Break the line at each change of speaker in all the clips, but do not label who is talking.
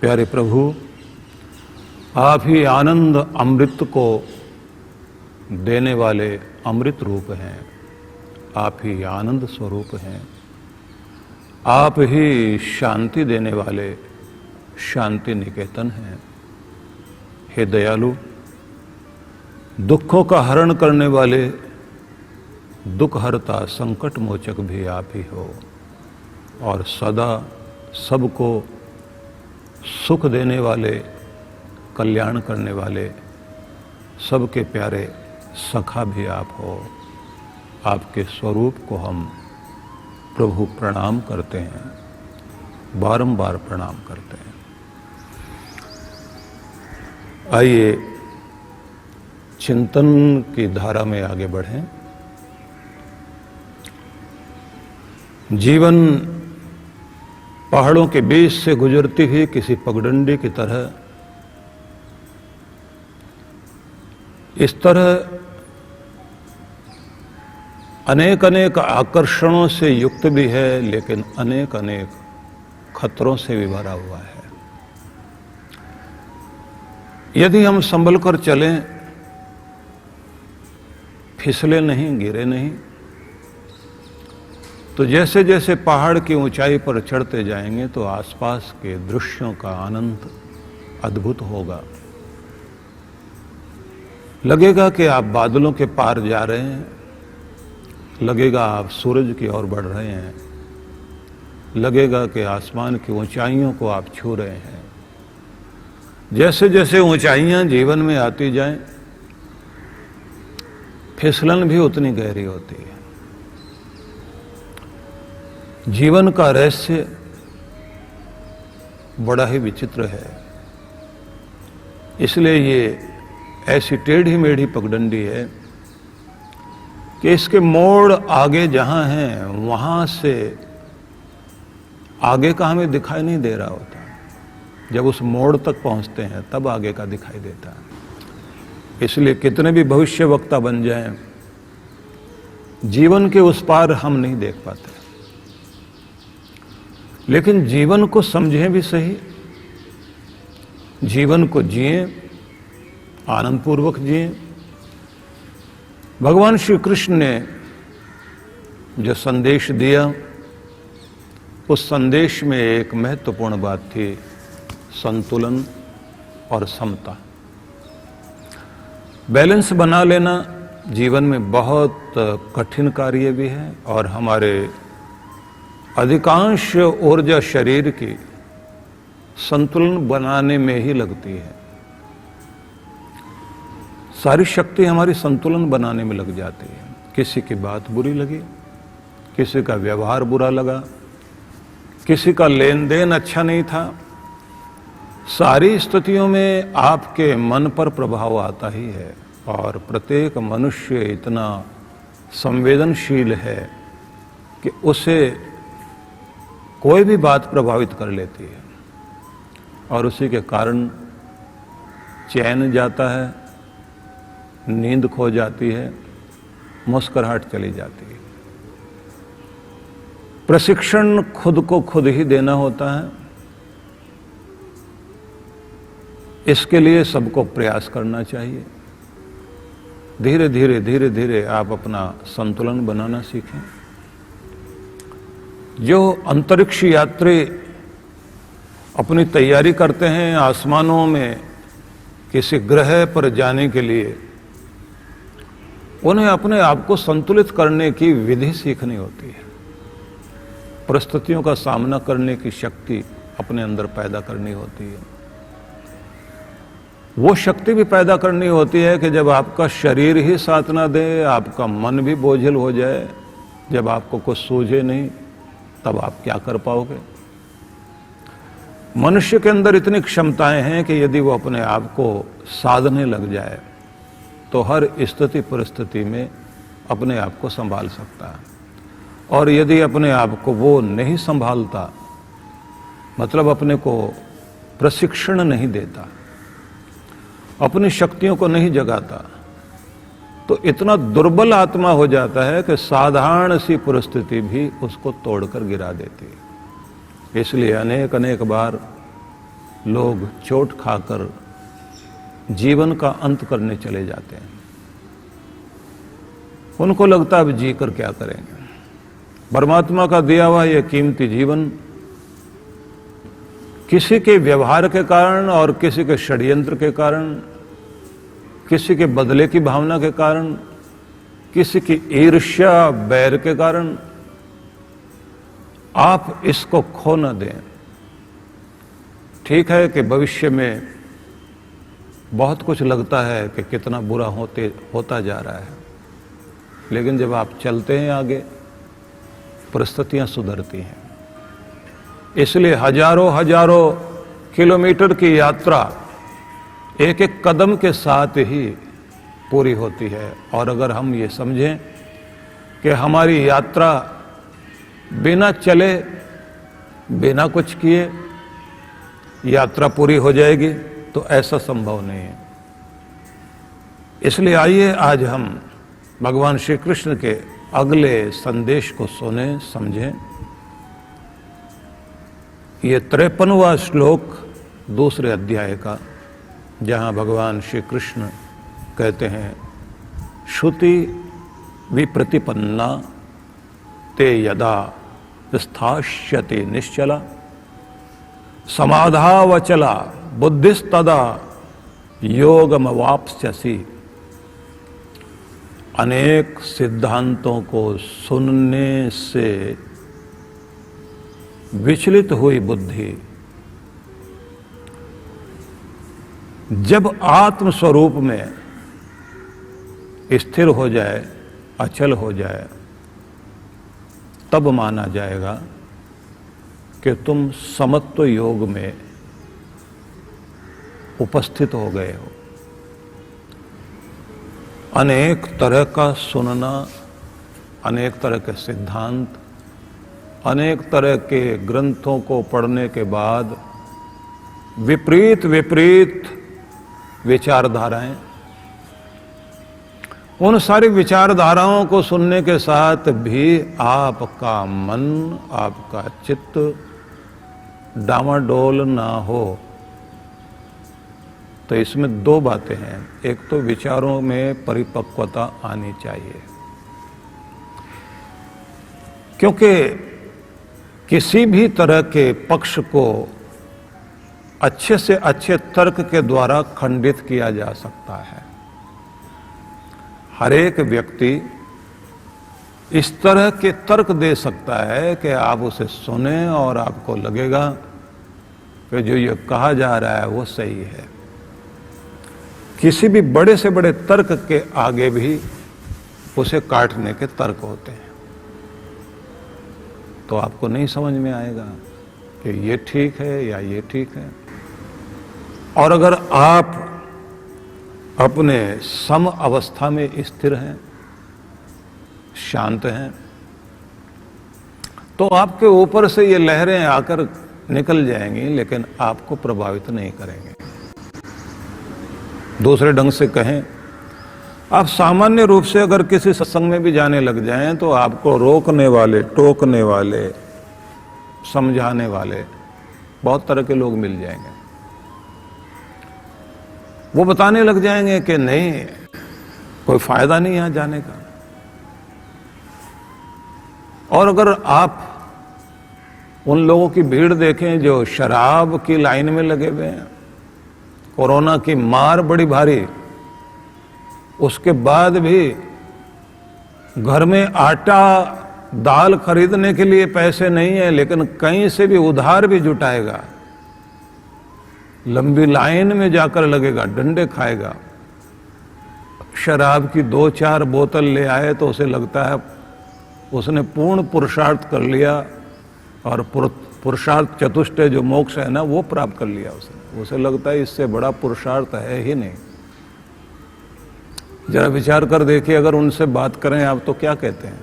प्यारे प्रभु, आप ही आनंद अमृत को देने वाले अमृत रूप हैं। आप ही आनंद स्वरूप हैं। आप ही शांति देने वाले शांति निकेतन हैं। हे दयालु, दुखों का हरण करने वाले दुख हरता संकट मोचक भी आप ही हो और सदा सबको सुख देने वाले, कल्याण करने वाले, सबके प्यारे सखा भी आप हो। आपके स्वरूप को हम प्रभु प्रणाम करते हैं, बारंबार प्रणाम करते हैं। आइए चिंतन की धारा में आगे बढ़ें। जीवन पहाड़ों के बीच से गुजरती हुई किसी पगडंडी की तरह इस तरह अनेक अनेक आकर्षणों से युक्त भी है, लेकिन अनेक अनेक खतरों से भी भरा हुआ है। यदि हम संभल कर चलें, फिसले नहीं, गिरे नहीं, तो जैसे जैसे पहाड़ की ऊंचाई पर चढ़ते जाएंगे तो आसपास के दृश्यों का आनंद अद्भुत होगा। लगेगा कि आप बादलों के पार जा रहे हैं, लगेगा आप सूरज की ओर बढ़ रहे हैं, लगेगा कि आसमान की ऊंचाइयों को आप छू रहे हैं। जैसे जैसे ऊंचाइयां जीवन में आती जाएं, फिसलन भी उतनी गहरी होती है। जीवन का रहस्य बड़ा ही विचित्र है। इसलिए ये ऐसी टेढ़ी मेढ़ी पगडंडी है कि इसके मोड़ आगे जहां हैं, वहां से आगे का हमें दिखाई नहीं दे रहा होता। जब उस मोड़ तक पहुंचते हैं तब आगे का दिखाई देता है। इसलिए कितने भी भविष्य वक्ता बन जाएं, जीवन के उस पार हम नहीं देख पाते। लेकिन जीवन को समझें भी सही, जीवन को जिएं, आनंदपूर्वक जिएं। भगवान श्री कृष्ण ने जो संदेश दिया, उस संदेश में एक महत्वपूर्ण बात थी, संतुलन और समता। बैलेंस बना लेना जीवन में बहुत कठिन कार्य भी है और हमारे अधिकांश ऊर्जा शरीर की संतुलन बनाने में ही लगती है। सारी शक्ति हमारी संतुलन बनाने में लग जाती है। किसी की बात बुरी लगी, किसी का व्यवहार बुरा लगा, किसी का लेन देन अच्छा नहीं था, सारी स्थितियों में आपके मन पर प्रभाव आता ही है। और प्रत्येक मनुष्य इतना संवेदनशील है कि उसे कोई भी बात प्रभावित कर लेती है और उसी के कारण चैन जाता है, नींद खो जाती है, मुस्कुराहट चली जाती है। प्रशिक्षण खुद को खुद ही देना होता है। इसके लिए सबको प्रयास करना चाहिए। धीरे धीरे धीरे धीरे आप अपना संतुलन बनाना सीखें। जो अंतरिक्ष यात्री अपनी तैयारी करते हैं आसमानों में किसी ग्रह पर जाने के लिए, उन्हें अपने आप को संतुलित करने की विधि सीखनी होती है। परिस्थितियों का सामना करने की शक्ति अपने अंदर पैदा करनी होती है। वो शक्ति भी पैदा करनी होती है कि जब आपका शरीर ही साथ ना दे, आपका मन भी बोझिल हो जाए, जब आपको कुछ सूझे नहीं, तब आप क्या कर पाओगे। मनुष्य के अंदर इतनी क्षमताएं हैं कि यदि वो अपने आप को साधने लग जाए तो हर स्थिति परिस्थिति में अपने आप को संभाल सकता है। और यदि अपने आप को वो नहीं संभालता, मतलब अपने को प्रशिक्षण नहीं देता, अपनी शक्तियों को नहीं जगाता, तो इतना दुर्बल आत्मा हो जाता है कि साधारण सी परिस्थिति भी उसको तोड़कर गिरा देती है। इसलिए अनेक अनेक बार लोग चोट खाकर जीवन का अंत करने चले जाते हैं। उनको लगता है अब जी कर क्या करेंगे। परमात्मा का दिया हुआ यह कीमती जीवन किसी के व्यवहार के कारण और किसी के षड्यंत्र के कारण, किसी के बदले की भावना के कारण, किसी की ईर्ष्या बैर के कारण आप इसको खो न दें। ठीक है कि भविष्य में बहुत कुछ लगता है कि कितना बुरा होता जा रहा है, लेकिन जब आप चलते हैं आगे परिस्थितियां सुधरती हैं। इसलिए हजारों हजारों किलोमीटर की यात्रा एक एक कदम के साथ ही पूरी होती है। और अगर हम ये समझें कि हमारी यात्रा बिना चले, बिना कुछ किए यात्रा पूरी हो जाएगी, तो ऐसा संभव नहीं है। इसलिए आइए आज हम भगवान श्री कृष्ण के अगले संदेश को सुने, समझें। ये 53वां श्लोक दूसरे अध्याय का, जहां भगवान श्री कृष्ण कहते हैं, श्रुति विप्रतिपन्ना ते यदा स्थास्यते निश्चला समाधावचला बुद्धिस्तदा योगमवाप्स्यसि। अनेक सिद्धांतों को सुनने से विचलित हुई बुद्धि जब आत्म स्वरूप में स्थिर हो जाए, अचल हो जाए, तब माना जाएगा कि तुम समत्व योग में उपस्थित हो गए हो। अनेक तरह का सुनना, अनेक तरह के सिद्धांत, अनेक तरह के ग्रंथों को पढ़ने के बाद विपरीत विपरीत विचारधाराएं, उन सारी विचारधाराओं को सुनने के साथ भी आपका मन, आपका चित्त डामाडोल ना हो, तो इसमें दो बातें हैं। एक तो विचारों में परिपक्वता आनी चाहिए, क्योंकि किसी भी तरह के पक्ष को अच्छे से अच्छे तर्क के द्वारा खंडित किया जा सकता है। हर एक व्यक्ति इस तरह के तर्क दे सकता है कि आप उसे सुने और आपको लगेगा कि जो ये कहा जा रहा है वो सही है। किसी भी बड़े से बड़े तर्क के आगे भी उसे काटने के तर्क होते हैं। तो आपको नहीं समझ में आएगा कि ये ठीक है या ये ठीक है। और अगर आप अपने सम अवस्था में स्थिर हैं, शांत हैं, तो आपके ऊपर से ये लहरें आकर निकल जाएंगी, लेकिन आपको प्रभावित नहीं करेंगे। दूसरे ढंग से कहें, आप सामान्य रूप से अगर किसी सत्संग में भी जाने लग जाएं तो आपको रोकने वाले, टोकने वाले, समझाने वाले बहुत तरह के लोग मिल जाएंगे। वो बताने लग जाएंगे कि नहीं, कोई फायदा नहीं यहां जाने का। और अगर आप उन लोगों की भीड़ देखें जो शराब की लाइन में लगे हुए हैं, कोरोना की मार बड़ी भारी, उसके बाद भी घर में आटा दाल खरीदने के लिए पैसे नहीं है, लेकिन कहीं से भी उधार भी जुटाएगा, लंबी लाइन में जाकर लगेगा, डंडे खाएगा। शराब की 2-4 बोतल ले आए तो उसे लगता है उसने पूर्ण पुरुषार्थ कर लिया, और पुरुषार्थ चतुष्टय जो मोक्ष है ना, वो प्राप्त कर लिया उसने। उसे लगता है इससे बड़ा पुरुषार्थ है ही नहीं। जरा विचार कर देखिए, अगर उनसे बात करें आप तो क्या कहते हैं?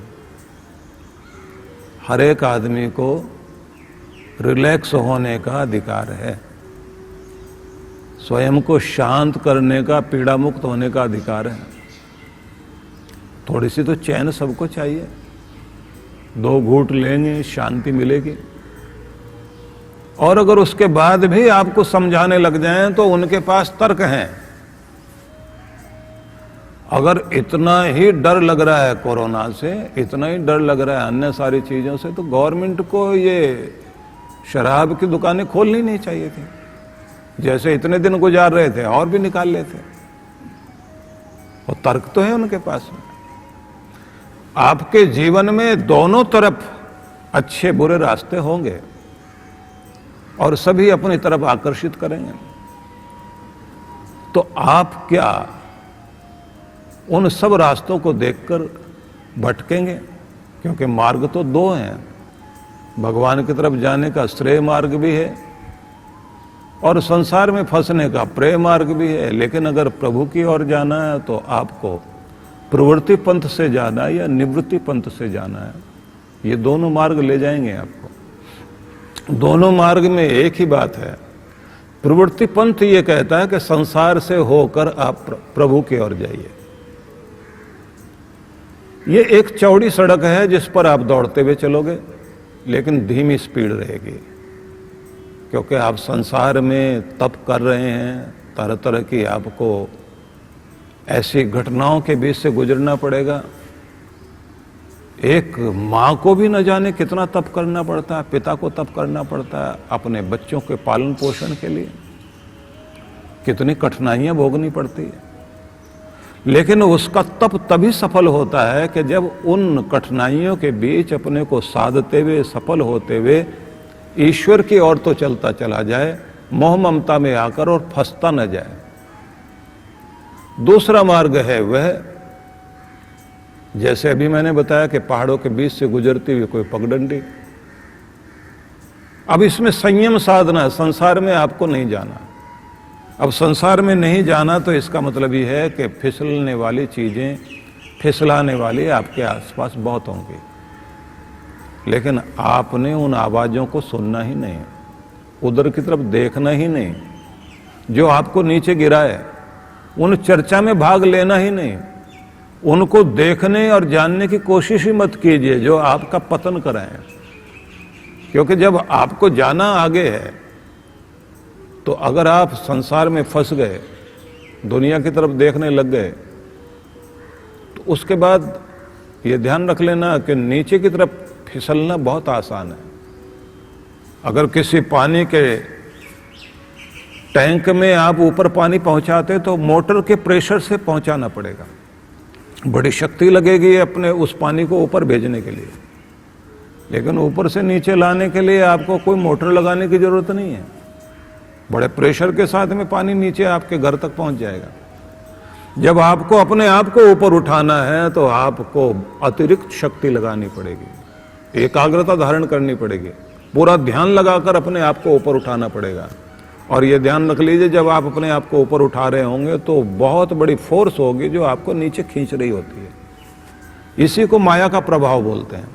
हर एक आदमी को रिलैक्स होने का अधिकार है, स्वयं को शांत करने का, पीड़ा मुक्त होने का अधिकार है। थोड़ी सी तो चैन सबको चाहिए। 2 घूंट लेंगे शांति मिलेगी। और अगर उसके बाद भी आपको समझाने लग जाएं तो उनके पास तर्क हैं। अगर इतना ही डर लग रहा है कोरोना से, इतना ही डर लग रहा है अन्य सारी चीजों से, तो गवर्नमेंट को ये शराब की दुकानें खोलनी नहीं चाहिए थी। जैसे इतने दिन गुजार रहे थे और भी निकाल लेते। और तर्क तो है उनके पास में। आपके जीवन में दोनों तरफ अच्छे बुरे रास्ते होंगे और सभी अपनी तरफ आकर्षित करेंगे। तो आप क्या उन सब रास्तों को देखकर भटकेंगे? क्योंकि मार्ग तो दो हैं। भगवान की तरफ जाने का श्रेय मार्ग भी है और संसार में फंसने का प्रेय मार्ग भी है। लेकिन अगर प्रभु की ओर जाना है तो आपको प्रवृत्ति पंथ से जाना है या निवृत्ति पंथ से जाना है। ये दोनों मार्ग ले जाएंगे आपको। दोनों मार्ग में एक ही बात है। प्रवृत्ति पंथ ये कहता है कि संसार से होकर आप प्रभु की ओर जाइए। ये एक चौड़ी सड़क है जिस पर आप दौड़ते हुए चलोगे, लेकिन धीमी स्पीड रहेगी, क्योंकि आप संसार में तप कर रहे हैं। तरह तरह की आपको ऐसी घटनाओं के बीच से गुजरना पड़ेगा। एक माँ को भी न जाने कितना तप करना पड़ता है, पिता को तप करना पड़ता है अपने बच्चों के पालन पोषण के लिए, कितनी कठिनाइयां भोगनी पड़ती है। लेकिन उसका तप तभी सफल होता है कि जब उन कठिनाइयों के बीच अपने को साधते हुए, सफल होते हुए ईश्वर की ओर तो चलता चला जाए, मोह ममता में आकर और फंसता न जाए। दूसरा मार्ग है वह, जैसे अभी मैंने बताया कि पहाड़ों के बीच से गुजरती हुई कोई पगडंडी। अब इसमें संयम साधना है। संसार में आपको नहीं जाना। अब संसार में नहीं जाना तो इसका मतलब ये है कि फिसलने वाली चीजें, फिसलाने वाली आपके आसपास बहुत होंगी, लेकिन आपने उन आवाजों को सुनना ही नहीं, उधर की तरफ देखना ही नहीं। जो आपको नीचे गिराए उन चर्चा में भाग लेना ही नहीं। उनको देखने और जानने की कोशिश ही मत कीजिए जो आपका पतन कराएं। क्योंकि जब आपको जाना आगे है तो अगर आप संसार में फंस गए, दुनिया की तरफ देखने लग गए, तो उसके बाद ये ध्यान रख लेना कि नीचे की तरफ फिसलना बहुत आसान है। अगर किसी पानी के टैंक में आप ऊपर पानी पहुंचाते तो मोटर के प्रेशर से पहुंचाना पड़ेगा। बड़ी शक्ति लगेगी अपने उस पानी को ऊपर भेजने के लिए, लेकिन ऊपर से नीचे लाने के लिए आपको कोई मोटर लगाने की जरूरत नहीं है। बड़े प्रेशर के साथ में पानी नीचे आपके घर तक पहुंच जाएगा। जब आपको अपने आप को ऊपर उठाना है तो आपको अतिरिक्त शक्ति लगानी पड़ेगी, एकाग्रता धारण करनी पड़ेगी, पूरा ध्यान लगाकर अपने आप को ऊपर उठाना पड़ेगा। और ये ध्यान रख लीजिए, जब आप अपने आप को ऊपर उठा रहे होंगे तो बहुत बड़ी फोर्स होगी जो आपको नीचे खींच रही होती है। इसी को माया का प्रभाव बोलते हैं।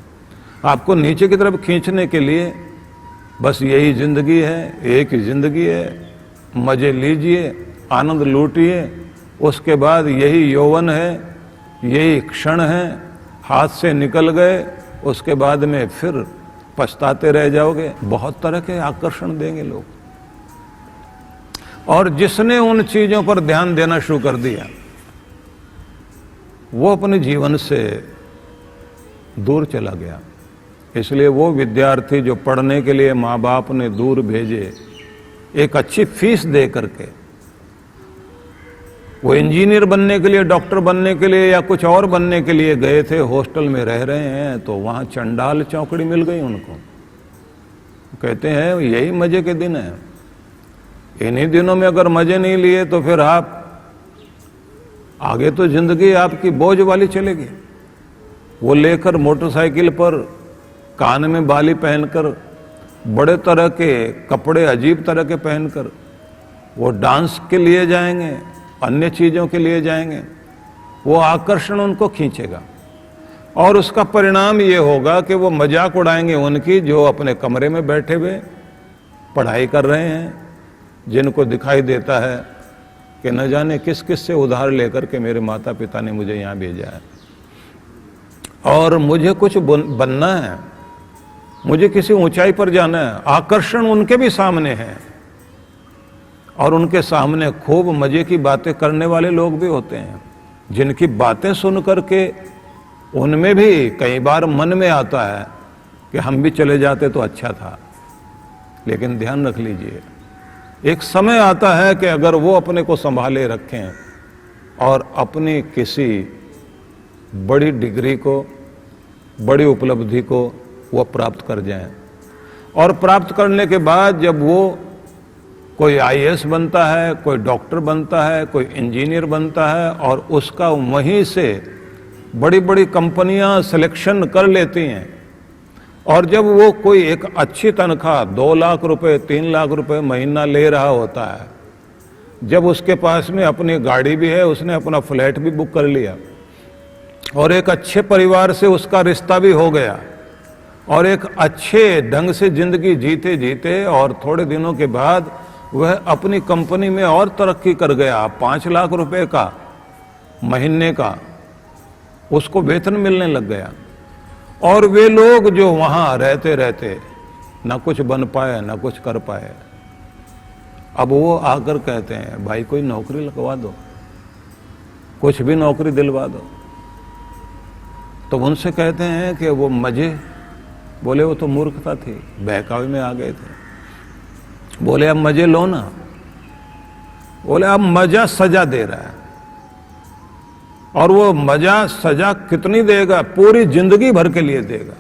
आपको नीचे की तरफ खींचने के लिए बस यही जिंदगी है, एक ही जिंदगी है, मजे लीजिए, आनंद लूटिए। उसके बाद यही यौवन है, यही क्षण है, हाथ से निकल गए, उसके बाद में फिर पछताते रह जाओगे। बहुत तरह के आकर्षण देंगे लोग, और जिसने उन चीजों पर ध्यान देना शुरू कर दिया वो अपने जीवन से दूर चला गया। इसलिए वो विद्यार्थी जो पढ़ने के लिए माँ बाप ने दूर भेजे, एक अच्छी फीस दे करके, वो इंजीनियर बनने के लिए, डॉक्टर बनने के लिए या कुछ और बनने के लिए गए थे, हॉस्टल में रह रहे हैं, तो वहां चंडाल चौकड़ी मिल गई उनको। कहते हैं यही मजे के दिन है। इन्हीं दिनों में अगर मजे नहीं लिए तो फिर आप आगे तो जिंदगी आपकी बोझ वाली चलेगी। वो लेकर मोटरसाइकिल पर, कान में बाली पहनकर, बड़े तरह के कपड़े अजीब तरह के पहनकर वो डांस के लिए जाएंगे, अन्य चीजों के लिए जाएंगे। वो आकर्षण उनको खींचेगा और उसका परिणाम ये होगा कि वो मजाक उड़ाएंगे उनकी जो अपने कमरे में बैठे हुए पढ़ाई कर रहे हैं, जिनको दिखाई देता है कि न जाने किस किस से उधार लेकर के मेरे माता पिता ने मुझे यहाँ भेजा है और मुझे कुछ बनना है। मुझे किसी ऊंचाई पर जाना है, आकर्षण उनके भी सामने है। और उनके सामने खूब मजे की बातें करने वाले लोग भी होते हैं, जिनकी बातें सुन करके उनमें भी कई बार मन में आता है कि हम भी चले जाते तो अच्छा था। लेकिन ध्यान रख लीजिए, एक समय आता है कि अगर वो अपने को संभाले रखें और अपनी किसी बड़ी डिग्री को, बड़ी उपलब्धि को वो प्राप्त कर जाएं, और प्राप्त करने के बाद जब वो कोई आईएएस बनता है, कोई डॉक्टर बनता है, कोई इंजीनियर बनता है, और उसका वहीं से बड़ी बड़ी कंपनियां सिलेक्शन कर लेती हैं, और जब वो कोई एक अच्छी तनख्वाह 2 लाख रुपए 3 लाख रुपए महीना ले रहा होता है, जब उसके पास में अपनी गाड़ी भी है, उसने अपना फ्लैट भी बुक कर लिया, और एक अच्छे परिवार से उसका रिश्ता भी हो गया, और एक अच्छे ढंग से जिंदगी जीते जीते और थोड़े दिनों के बाद वह अपनी कंपनी में और तरक्की कर गया, 5 लाख रुपए का महीने का उसको वेतन मिलने लग गया। और वे लोग जो वहां रहते रहते ना कुछ बन पाए ना कुछ कर पाए, अब वो आकर कहते हैं भाई कोई नौकरी लगवा दो, कुछ भी नौकरी दिलवा दो। तो उनसे कहते हैं कि वो मजे, बोले वो तो मूर्खता थी, बहकावे में आ गए थे। बोले अब मजे लो ना, बोले अब मजा सजा दे रहा है, और वो मजा सजा कितनी देगा, पूरी जिंदगी भर के लिए देगा।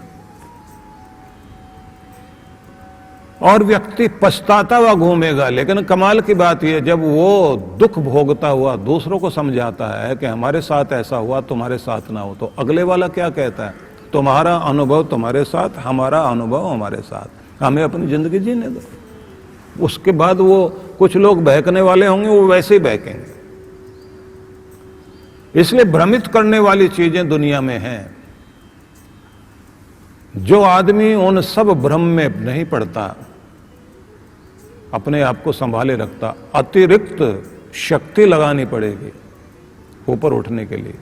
और व्यक्ति पछताता हुआ घूमेगा। लेकिन कमाल की बात यह, जब वो दुख भोगता हुआ दूसरों को समझाता है कि हमारे साथ ऐसा हुआ, तुम्हारे साथ ना हो, तो अगले वाला क्या कहता है, तुम्हारा अनुभव तुम्हारे साथ, हमारा अनुभव हमारे साथ, हमें अपनी जिंदगी जीने दो। उसके बाद वो कुछ लोग बहकने वाले होंगे, वो वैसे ही बहकेंगे। इसलिए भ्रमित करने वाली चीजें दुनिया में हैं। जो आदमी उन सब भ्रम में नहीं पड़ता, अपने आप को संभाले रखता, अतिरिक्त शक्ति लगानी पड़ेगी ऊपर उठने के लिए।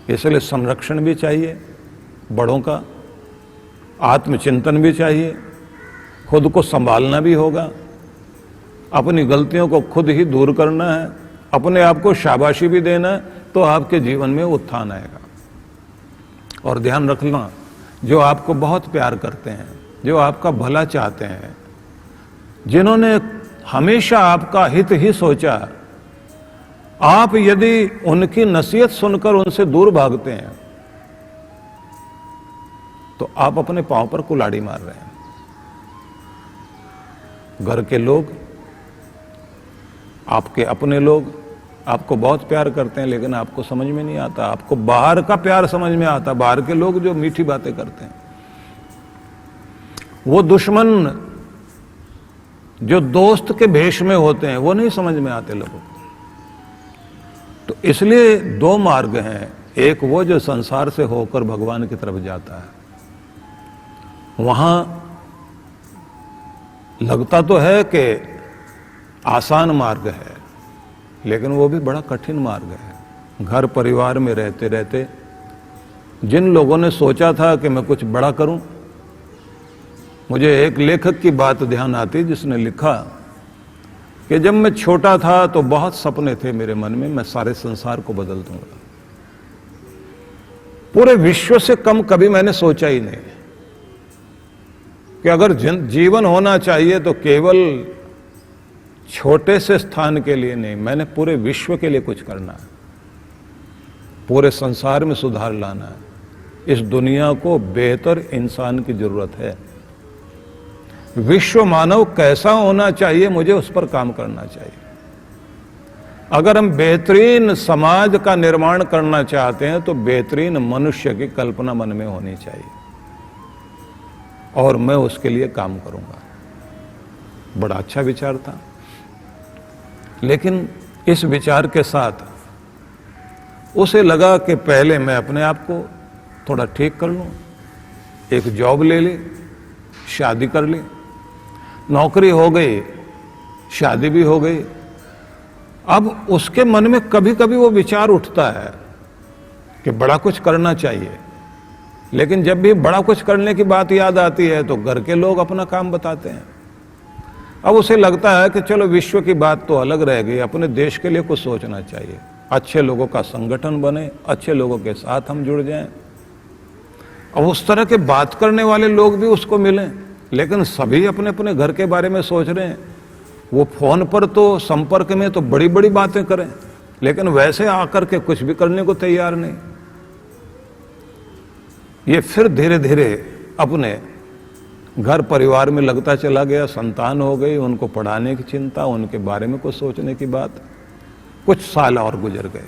इसलिए संरक्षण भी चाहिए बड़ों का, आत्मचिंतन भी चाहिए, खुद को संभालना भी होगा, अपनी गलतियों को खुद ही दूर करना है, अपने आप को शाबाशी भी देना है, तो आपके जीवन में उत्थान आएगा। और ध्यान रखना, जो आपको बहुत प्यार करते हैं, जो आपका भला चाहते हैं, जिन्होंने हमेशा आपका हित ही सोचा, आप यदि उनकी नसीहत सुनकर उनसे दूर भागते हैं तो आप अपने पांव पर कुल्हाड़ी मार रहे हैं। घर के लोग, आपके अपने लोग आपको बहुत प्यार करते हैं, लेकिन आपको समझ में नहीं आता। आपको बाहर का प्यार समझ में आता, बाहर के लोग जो मीठी बातें करते हैं। वो दुश्मन जो दोस्त के भेष में होते हैं, वो नहीं समझ में आते लोगों को। तो इसलिए 2 मार्ग हैं। एक वो जो संसार से होकर भगवान की तरफ जाता है, वहां लगता तो है कि आसान मार्ग है, लेकिन वो भी बड़ा कठिन मार्ग है। घर परिवार में रहते रहते जिन लोगों ने सोचा था कि मैं कुछ बड़ा करूं, मुझे एक लेखक की बात ध्यान आती जिसने लिखा कि जब मैं छोटा था तो बहुत सपने थे मेरे मन में, मैं सारे संसार को बदल दूंगा। पूरे विश्व से कम कभी मैंने सोचा ही नहीं कि अगर जीवन होना चाहिए तो केवल छोटे से स्थान के लिए नहीं, मैंने पूरे विश्व के लिए कुछ करना है, पूरे संसार में सुधार लाना है। इस दुनिया को बेहतर इंसान की जरूरत है। विश्व मानव कैसा होना चाहिए, मुझे उस पर काम करना चाहिए। अगर हम बेहतरीन समाज का निर्माण करना चाहते हैं तो बेहतरीन मनुष्य की कल्पना मन में होनी चाहिए, और मैं उसके लिए काम करूंगा। बड़ा अच्छा विचार था, लेकिन इस विचार के साथ उसे लगा कि पहले मैं अपने आप को थोड़ा ठीक कर लूं, एक जॉब ले ली, शादी कर ली, नौकरी हो गई, शादी भी हो गई। अब उसके मन में कभी कभी वो विचार उठता है कि बड़ा कुछ करना चाहिए, लेकिन जब भी बड़ा कुछ करने की बात याद आती है तो घर के लोग अपना काम बताते हैं। अब उसे लगता है कि चलो विश्व की बात तो अलग रह गई, अपने देश के लिए कुछ सोचना चाहिए, अच्छे लोगों का संगठन बने, अच्छे लोगों के साथ हम जुड़ जाएं। अब उस तरह के बात करने वाले लोग भी उसको मिलें, लेकिन सभी अपने अपने घर के बारे में सोच रहे हैं। वो फोन पर तो संपर्क में तो बड़ी बड़ी बातें करें, लेकिन वैसे आकर के कुछ भी करने को तैयार नहीं। ये फिर धीरे धीरे अपने घर परिवार में लगता चला गया, संतान हो गई, उनको पढ़ाने की चिंता, उनके बारे में कुछ सोचने की बात। कुछ साल और गुजर गए,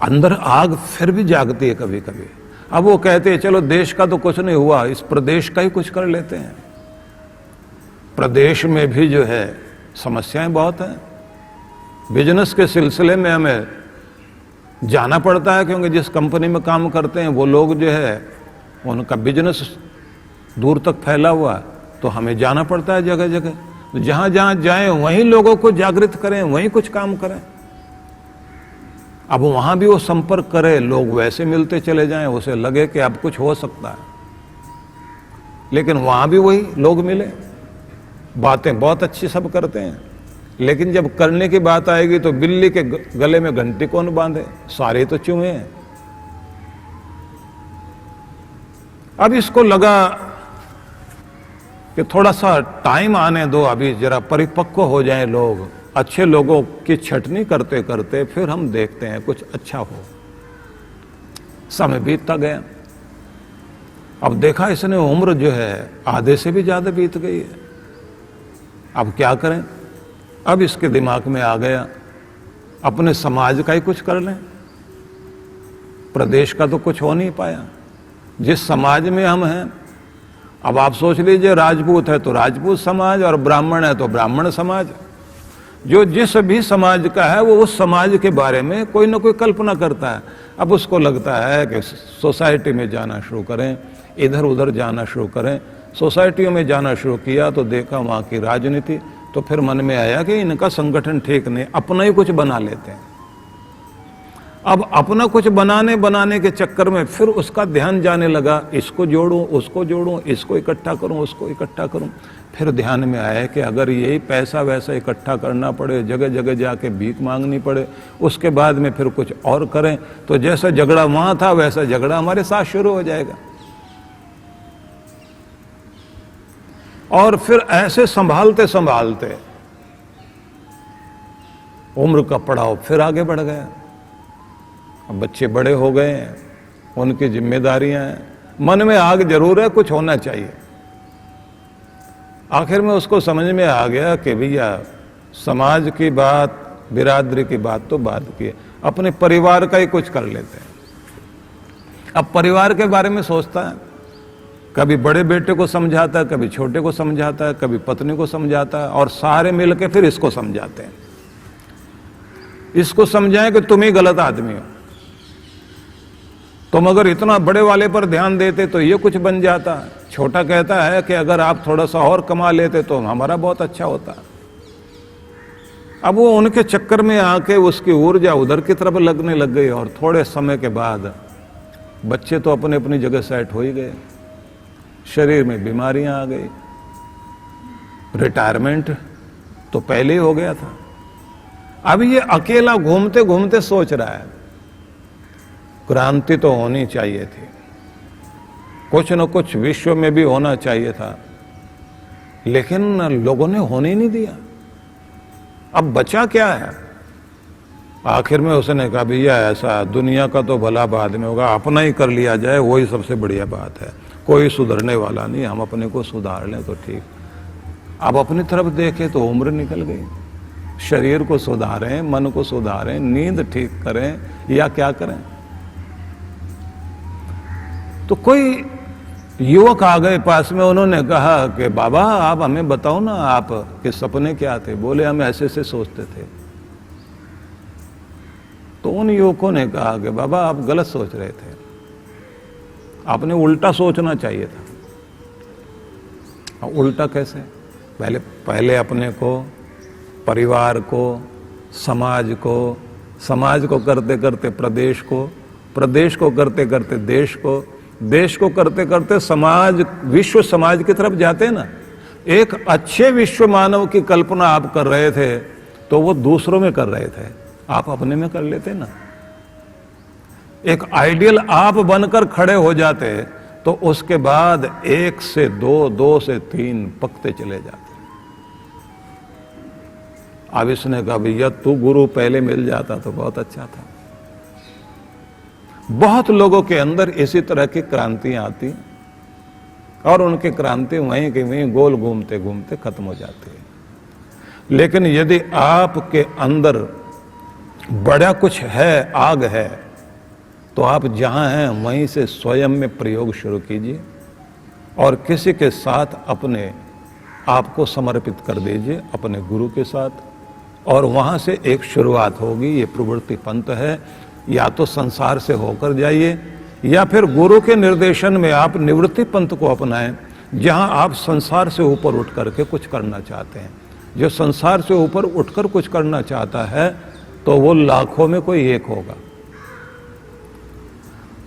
अंदर आग फिर भी जागती है कभी कभी। अब वो कहते हैं चलो देश का तो कुछ नहीं हुआ, इस प्रदेश का ही कुछ कर लेते हैं। प्रदेश में भी जो है समस्याएं बहुत हैं। बिजनेस के सिलसिले में हमें जाना पड़ता है, क्योंकि जिस कंपनी में काम करते हैं वो लोग जो है उनका बिजनेस दूर तक फैला हुआ, तो हमें जाना पड़ता है जगह जगह। तो जहां जहां जाएं वहीं लोगों को जागृत करें, वहीं कुछ काम करें। अब वहां भी वो संपर्क करे, लोग वैसे मिलते चले जाएं, उसे लगे कि अब कुछ हो सकता है, लेकिन वहां भी वही लोग मिले। बातें बहुत अच्छी सब करते हैं, लेकिन जब करने की बात आएगी तो बिल्ली के गले में घंटी कौन बांधे, सारे तो चूहे हैं। अब इसको लगा कि थोड़ा सा टाइम आने दो, अभी जरा परिपक्व हो जाएं लोग, अच्छे लोगों की छटनी करते करते फिर हम देखते हैं कुछ अच्छा हो। समय बीतता गया, अब देखा इसने उम्र जो है आधे से भी ज्यादा बीत गई है। अब क्या करें? अब इसके दिमाग में आ गया अपने समाज का ही कुछ कर लें। प्रदेश का तो कुछ हो नहीं पाया, जिस समाज में हम हैं। अब आप सोच लीजिए, राजपूत है तो राजपूत समाज, और ब्राह्मण है तो ब्राह्मण समाज। जो जिस भी समाज का है वो उस समाज के बारे में कोई ना कोई कल्पना करता है। अब उसको लगता है कि सोसाइटी में जाना शुरू करें, इधर उधर जाना शुरू करें। सोसाइटियों में जाना शुरू किया तो देखा वहाँ की राजनीति, तो फिर मन में आया कि इनका संगठन ठीक नहीं, अपना ही कुछ बना लेते हैं। अब अपना कुछ बनाने के चक्कर में फिर उसका ध्यान जाने लगा, इसको जोड़ूं, उसको जोड़ूं, इसको इकट्ठा करूं, उसको इकट्ठा करूं। फिर ध्यान में आया कि अगर यही पैसा वैसा इकट्ठा करना पड़े, जगह जगह जाके भीख मांगनी पड़े, उसके बाद में फिर कुछ और करें, तो जैसा झगड़ा वहां था वैसा झगड़ा हमारे साथ शुरू हो जाएगा। और फिर ऐसे संभालते संभालते उम्र का पड़ाव फिर आगे बढ़ गया। अब बच्चे बड़े हो गए हैं, उनकी जिम्मेदारियां हैं, मन में आग जरूर है, कुछ होना चाहिए। आखिर में उसको समझ में आ गया कि भैया समाज की बात, बिरादरी की बात तो बात की है, अपने परिवार का ही कुछ कर लेते हैं। अब परिवार के बारे में सोचता है, कभी बड़े बेटे को समझाता है, कभी छोटे को समझाता है, कभी पत्नी को समझाता है, और सारे मिलके फिर इसको समझाते हैं। इसको समझाएं कि तुम ही गलत आदमी हो, तुम अगर इतना बड़े वाले पर ध्यान देते तो ये कुछ बन जाता। छोटा कहता है कि अगर आप थोड़ा सा और कमा लेते तो हमारा बहुत अच्छा होता। अब वो उनके चक्कर में आके उसकी ऊर्जा उधर की तरफ लगने लग गई, और थोड़े समय के बाद बच्चे तो अपने अपनी जगह सेट हो ही गए, शरीर में बीमारियां आ गई, रिटायरमेंट तो पहले ही हो गया था। अब ये अकेला घूमते घूमते सोच रहा है, क्रांति तो होनी चाहिए थी, कुछ न कुछ विश्व में भी होना चाहिए था, लेकिन लोगों ने होने नहीं दिया। अब बचा क्या है? आखिर में उसने कहा भैया ऐसा दुनिया का तो भला बाद में होगा, अपना ही कर लिया जाए, वही सबसे बढ़िया बात है। कोई सुधरने वाला नहीं, हम अपने को सुधार लें तो ठीक। अब अपनी तरफ देखें तो उम्र निकल गई, शरीर को सुधारें, मन को सुधारें, नींद ठीक करें, या क्या करें? तो कोई युवक आ गए पास में, उन्होंने कहा कि बाबा आप हमें बताओ ना, आप के सपने क्या थे? बोले हम ऐसे ऐसे सोचते थे। तो उन युवकों ने कहा कि बाबा आप गलत सोच रहे थे, आपने उल्टा सोचना चाहिए था। उल्टा कैसे? पहले अपने को, परिवार को, समाज को करते करते प्रदेश को करते करते देश को, देश को करते करते समाज, विश्व समाज की तरफ जाते हैं ना। एक अच्छे विश्व मानव की कल्पना आप कर रहे थे तो वो दूसरों में कर रहे थे, आप अपने में कर लेते ना। एक आइडियल आप बनकर खड़े हो जाते तो उसके बाद 1 से 2, 2 से 3 पकते चले जाते। अब इसने कहा भैया तू गुरु पहले मिल जाता तो बहुत अच्छा था। बहुत लोगों के अंदर इसी तरह की क्रांतियां आती और उनकी क्रांति वहीं की वहीं गोल घूमते घूमते खत्म हो जाती है। लेकिन यदि आपके अंदर बड़ा कुछ है, आग है, तो आप जहां हैं वहीं से स्वयं में प्रयोग शुरू कीजिए और किसी के साथ अपने आप को समर्पित कर दीजिए, अपने गुरु के साथ, और वहां से एक शुरुआत होगी। ये प्रवृत्ति पंथ है। या तो संसार से होकर जाइए या फिर गुरु के निर्देशन में आप निवृत्ति पंथ को अपनाएं, जहां आप संसार से ऊपर उठ करके कुछ करना चाहते हैं। जो संसार से ऊपर उठकर कुछ करना चाहता है तो वो लाखों में कोई एक होगा।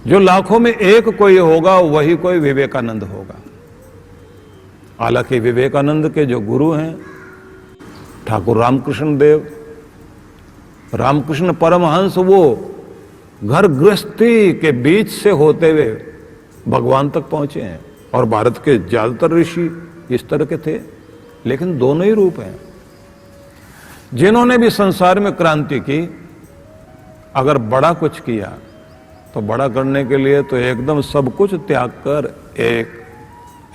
जो लाखों में एक कोई होगा वही कोई विवेकानंद होगा। हालांकि विवेकानंद के जो गुरु हैं ठाकुर रामकृष्ण देव, रामकृष्ण परमहंस, वो घर गृहस्थी के बीच से होते हुए भगवान तक पहुंचे हैं। और भारत के ज्यादातर ऋषि इस तरह के थे। लेकिन दोनों ही रूप हैं। जिन्होंने भी संसार में क्रांति की, अगर बड़ा कुछ किया तो बड़ा करने के लिए तो एकदम सब कुछ त्याग कर एक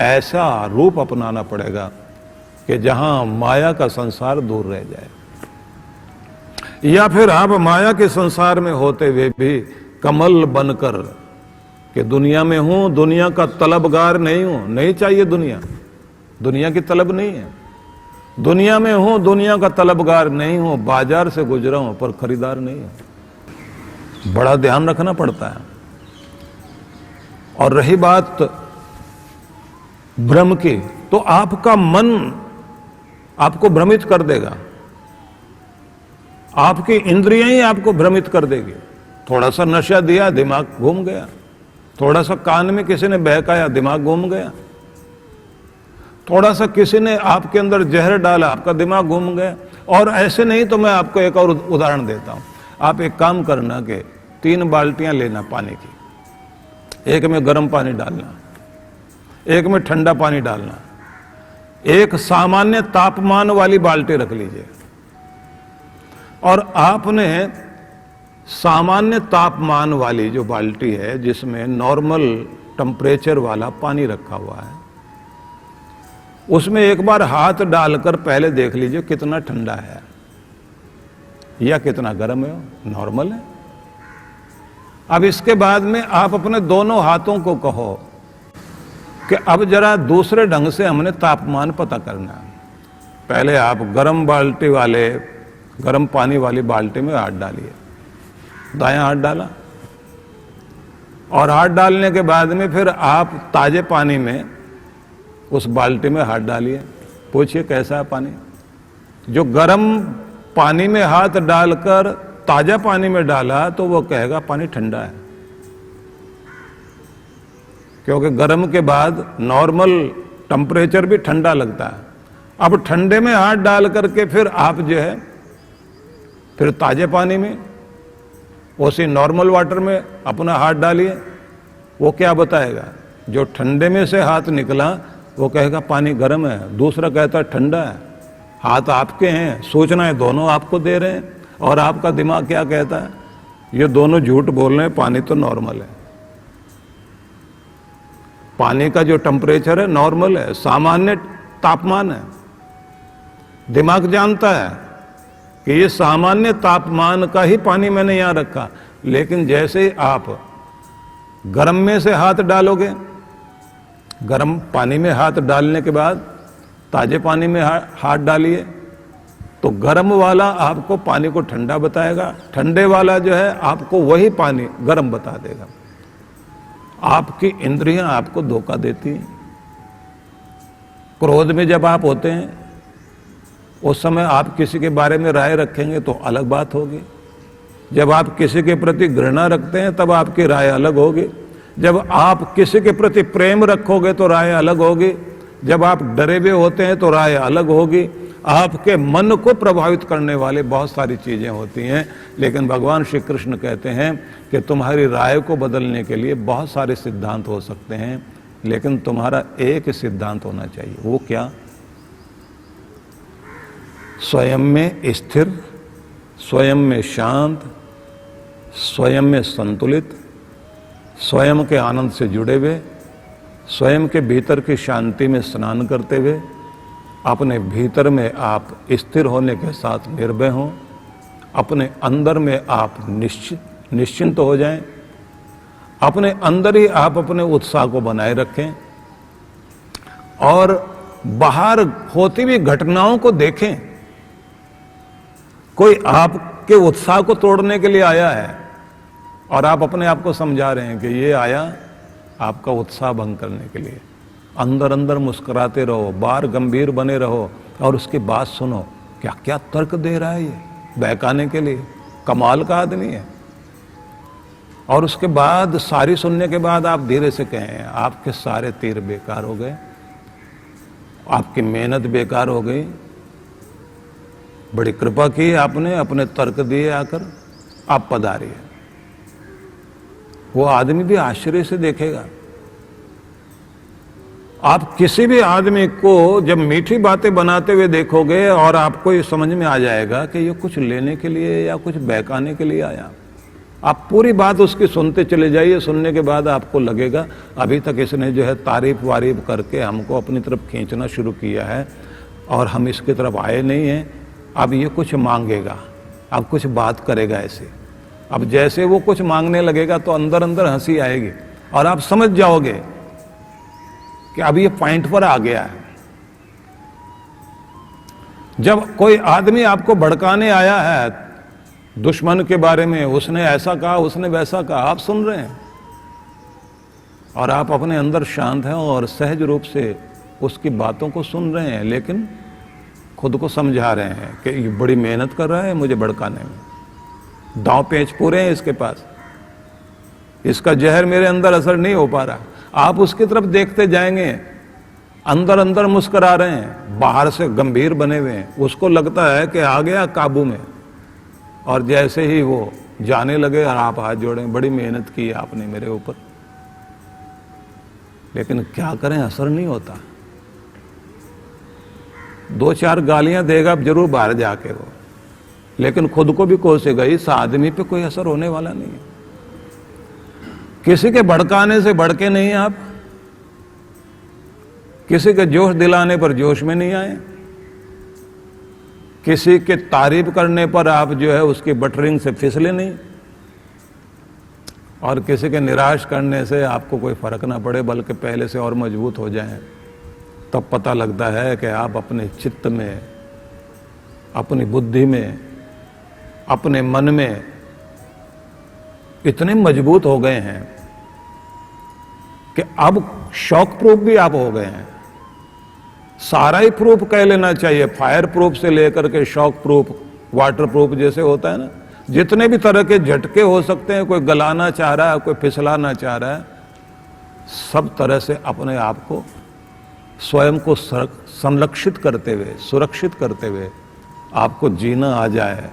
ऐसा रूप अपनाना पड़ेगा कि जहां माया का संसार दूर रह जाए। या फिर आप माया के संसार में होते हुए भी कमल बनकर कि दुनिया में हूं, दुनिया का तलबगार नहीं हूं, नहीं चाहिए दुनिया, दुनिया की तलब नहीं है। दुनिया में हूं, दुनिया का तलबगार नहीं हूं, बाजार से गुजरा हूं पर खरीदार नहीं हूं। बड़ा ध्यान रखना पड़ता है। और रही बात भ्रम की, तो आपका मन आपको भ्रमित कर देगा, आपकी इंद्रियां ही आपको भ्रमित कर देगी। थोड़ा सा नशा दिया, दिमाग घूम गया। थोड़ा सा कान में किसी ने बहकाया, दिमाग घूम गया। थोड़ा सा किसी ने आपके अंदर जहर डाला, आपका दिमाग घूम गया। और ऐसे नहीं तो मैं आपको एक और उदाहरण देता हूं। आप एक काम करना कि 3 बाल्टियां लेना पानी की, एक में गर्म पानी डालना, एक में ठंडा पानी डालना, एक सामान्य तापमान वाली बाल्टी रख लीजिए। और आपने सामान्य तापमान वाली जो बाल्टी है, जिसमें नॉर्मल टेम्परेचर वाला पानी रखा हुआ है, उसमें एक बार हाथ डालकर पहले देख लीजिए कितना ठंडा है या कितना गर्म है, नॉर्मल है। अब इसके बाद में आप अपने दोनों हाथों को कहो कि अब जरा दूसरे ढंग से हमने तापमान पता करना है। पहले आप गर्म बाल्टी वाले, गर्म पानी वाली बाल्टी में हाथ डालिए, दायां हाथ डाला, और हाथ डालने के बाद में फिर आप ताजे पानी में उस बाल्टी में हाथ डालिए, पूछिए कैसा है पानी। जो गर्म पानी में हाथ डालकर ताजा पानी में डाला तो वो कहेगा पानी ठंडा है, क्योंकि गर्म के बाद नॉर्मल टेम्परेचर भी ठंडा लगता है। अब ठंडे में हाथ डाल करके फिर आप जो है फिर ताजे पानी में, उसी नॉर्मल वाटर में अपना हाथ डालिए, वो क्या बताएगा। जो ठंडे में से हाथ निकला वो कहेगा पानी गर्म है, दूसरा कहता है ठंडा है। हाथ आपके हैं, सूचनाएं दोनों आपको दे रहे हैं, और आपका दिमाग क्या कहता है, ये दोनों झूठ बोल रहे हैं, पानी तो नॉर्मल है। पानी का जो टेम्परेचर है नॉर्मल है, सामान्य तापमान है। दिमाग जानता है कि ये सामान्य तापमान का ही पानी मैंने यहां रखा, लेकिन जैसे ही आप गर्म में से हाथ डालोगे, गर्म पानी में हाथ डालने के बाद ताजे पानी में हाथ डालिए, तो गर्म वाला आपको पानी को ठंडा बताएगा, ठंडे वाला जो है आपको वही पानी गर्म बता देगा। आपकी इंद्रियां आपको धोखा देती हैं। क्रोध में जब आप होते हैं उस समय आप किसी के बारे में राय रखेंगे तो अलग बात होगी। जब आप किसी के प्रति घृणा रखते हैं तब आपकी राय अलग होगी, जब आप किसी के प्रति प्रेम रखोगे तो राय अलग होगी, जब आप डरे हुए होते हैं तो राय अलग होगी। आपके मन को प्रभावित करने वाले बहुत सारी चीजें होती हैं, लेकिन भगवान श्री कृष्ण कहते हैं कि तुम्हारी राय को बदलने के लिए बहुत सारे सिद्धांत हो सकते हैं, लेकिन तुम्हारा एक सिद्धांत होना चाहिए। वो क्या? स्वयं में स्थिर, स्वयं में शांत, स्वयं में संतुलित, स्वयं के आनंद से जुड़े हुए, स्वयं के भीतर की शांति में स्नान करते हुए, अपने भीतर में आप स्थिर होने के साथ निर्भय हों, अपने अंदर में आप निश्चिंत हो जाएं, अपने अंदर ही आप अपने उत्साह को बनाए रखें और बाहर होती हुई घटनाओं को देखें। कोई आपके उत्साह को तोड़ने के लिए आया है और आप अपने आप को समझा रहे हैं कि ये आया आपका उत्साह भंग करने के लिए। अंदर अंदर मुस्कुराते रहो, बाहर गंभीर बने रहो और उसकी बात सुनो। क्या क्या तर्क दे रहा है ये बहकाने के लिए, कमाल का आदमी है। और उसके बाद सारी सुनने के बाद आप धीरे से कहें आपके सारे तीर बेकार हो गए, आपकी मेहनत बेकार हो गई, बड़ी कृपा की आपने, अपने तर्क दिए आकर, आप पधारिए। वो आदमी भी आश्चर्य से देखेगा। आप किसी भी आदमी को जब मीठी बातें बनाते हुए देखोगे और आपको ये समझ में आ जाएगा कि ये कुछ लेने के लिए या कुछ बहकाने के लिए आया। आप पूरी बात उसकी सुनते चले जाइए, सुनने के बाद आपको लगेगा अभी तक इसने जो है तारीफ वारीफ करके हमको अपनी तरफ खींचना शुरू किया है और हम इसकी तरफ आए नहीं हैं। अब ये कुछ मांगेगा, अब कुछ बात करेगा ऐसे। अब जैसे वो कुछ मांगने लगेगा तो अंदर अंदर हंसी आएगी और आप समझ जाओगे कि अब ये पॉइंट पर आ गया है। जब कोई आदमी आपको भड़काने आया है दुश्मन के बारे में, उसने ऐसा कहा, उसने वैसा कहा, आप सुन रहे हैं और आप अपने अंदर शांत हैं और सहज रूप से उसकी बातों को सुन रहे हैं, लेकिन खुद को समझा रहे हैं कि ये बड़ी मेहनत कर रहा है मुझे भड़काने में, दांव पेच पूरे हैं इसके पास, इसका जहर मेरे अंदर असर नहीं हो पा रहा। आप उसकी तरफ देखते जाएंगे, अंदर अंदर मुस्कुरा रहे हैं, बाहर से गंभीर बने हुए हैं। उसको लगता है कि आ गया काबू में, और जैसे ही वो जाने लगे और आप हाथ जोड़ें, बड़ी मेहनत की आपने मेरे ऊपर, लेकिन क्या करें, असर नहीं होता। दो चार गालियां देगा जरूर बाहर जाके वो, लेकिन खुद को भी कोसेगा, इस आदमी पे कोई असर होने वाला नहीं है। किसी के भड़काने से भड़के नहीं आप, किसी के जोश दिलाने पर जोश में नहीं आए, किसी के तारीफ करने पर आप जो है उसकी बटरिंग से फिसले नहीं, और किसी के निराश करने से आपको कोई फर्क ना पड़े बल्कि पहले से और मजबूत हो जाएं। तब पता लगता है कि आप अपने चित्त में, अपनी बुद्धि में, अपने मन में इतने मजबूत हो गए हैं कि अब शॉक प्रूफ भी आप हो गए हैं। सारा ही प्रूफ कह लेना चाहिए, फायर प्रूफ से लेकर के शॉक प्रूफ, वाटर प्रूफ जैसे होता है ना, जितने भी तरह के झटके हो सकते हैं, कोई गलाना चाह रहा है, कोई फिसलाना चाह रहा है, सब तरह से अपने आप को, स्वयं को संरक्षित करते हुए, सुरक्षित करते हुए आपको जीना आ जाए,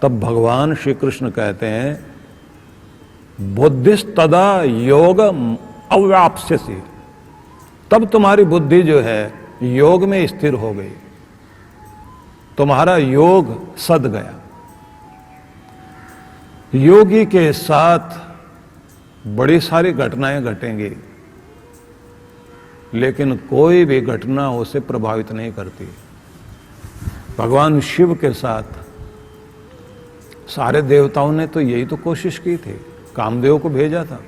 तब भगवान श्री कृष्ण कहते हैं बुद्धिस्तदा योग अव्याप्स्यसि, तब तुम्हारी बुद्धि जो है योग में स्थिर हो गई, तुम्हारा योग सद गया। योगी के साथ बड़ी सारी घटनाएं घटेंगी, लेकिन कोई भी घटना उसे प्रभावित नहीं करती। भगवान शिव के साथ सारे देवताओं ने तो यही तो कोशिश की थी, कामदेव को भेजा था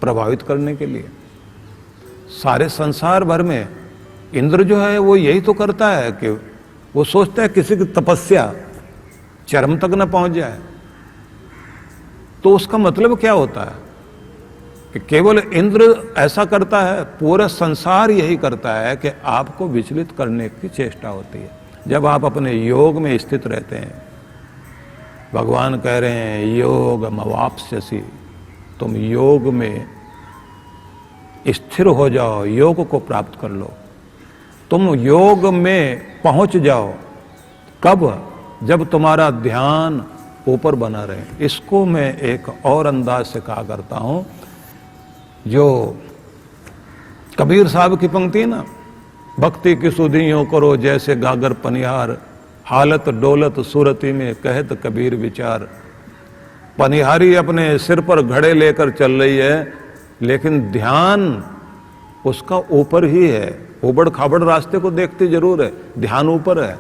प्रभावित करने के लिए। सारे संसार भर में इंद्र जो है वो यही तो करता है कि वो सोचता है किसी की तपस्या चरम तक न पहुंच जाए। तो उसका मतलब क्या होता है कि केवल इंद्र ऐसा करता है, पूरा संसार यही करता है कि आपको विचलित करने की चेष्टा होती है। जब आप अपने योग में स्थित रहते हैं, भगवान कह रहे हैं योग मवाप्स्यसि, तुम योग में स्थिर हो जाओ, योग को प्राप्त कर लो, तुम योग में पहुंच जाओ। कब? जब तुम्हारा ध्यान ऊपर बना रहे। इसको मैं एक और अंदाज से कहा करता हूं, जो कबीर साहब की पंक्ति है ना, भक्ति की सुधियों करो जैसे गागर पनिहार, हालत डोलत सुरती में कहत कबीर विचार। पनिहारी अपने सिर पर घड़े लेकर चल रही है, लेकिन ध्यान उसका ऊपर ही है। उबड़ खाबड़ रास्ते को देखती जरूर है, ध्यान ऊपर है।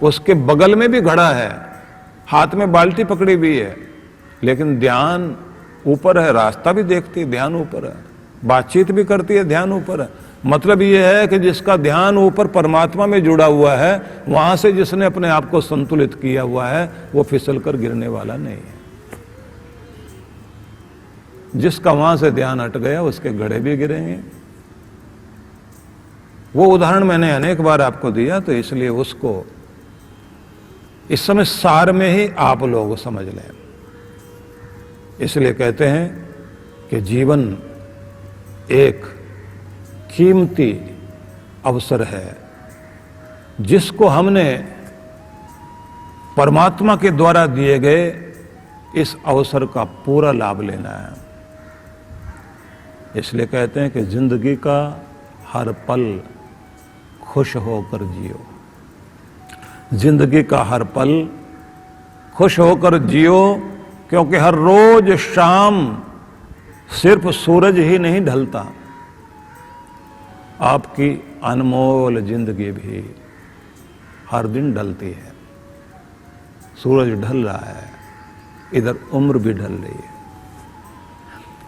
उसके बगल में भी घड़ा है, हाथ में बाल्टी पकड़ी भी है, लेकिन ध्यान ऊपर है। रास्ता भी देखती, ध्यान ऊपर है। बातचीत भी करती है, ध्यान ऊपर है। मतलब यह है कि जिसका ध्यान ऊपर परमात्मा में जुड़ा हुआ है, वहां से जिसने अपने आप को संतुलित किया हुआ है, वो फिसल कर गिरने वाला नहीं है। जिसका वहां से ध्यान हट गया, उसके घड़े भी गिरेंगे। वो उदाहरण मैंने अनेक बार आपको दिया, तो इसलिए उसको इस समय सार में ही आप लोग समझ लें। इसलिए कहते हैं कि जीवन एक कीमती अवसर है, जिसको हमने परमात्मा के द्वारा दिए गए इस अवसर का पूरा लाभ लेना है। इसलिए कहते हैं कि जिंदगी का हर पल खुश होकर जियो। जिंदगी का हर पल खुश होकर जियो, क्योंकि हर रोज शाम सिर्फ सूरज ही नहीं ढलता, आपकी अनमोल जिंदगी भी हर दिन ढलती है। सूरज ढल रहा है, इधर उम्र भी ढल रही है,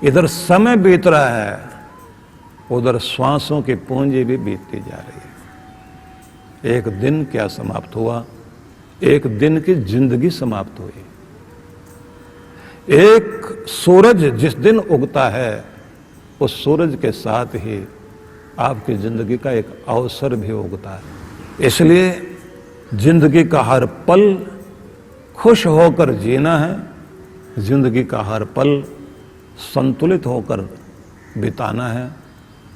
इधर समय बीत रहा है, उधर श्वासों की पूंजी भी बीतती जा रही है। एक दिन क्या समाप्त हुआ, एक दिन की जिंदगी समाप्त हुई। एक सूरज जिस दिन उगता है, उस सूरज के साथ ही आपकी जिंदगी का एक अवसर भी उगता है। इसलिए जिंदगी का हर पल खुश होकर जीना है। जिंदगी का हर पल संतुलित होकर बिताना है।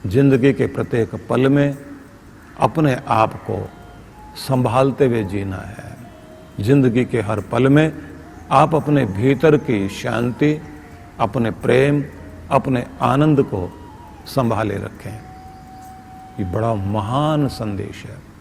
जिंदगी के प्रत्येक पल में अपने आप को संभालते हुए जीना है। जिंदगी के हर पल में आप अपने भीतर की शांति, अपने प्रेम, अपने आनंद को संभाले रखें। ये बड़ा महान संदेश है।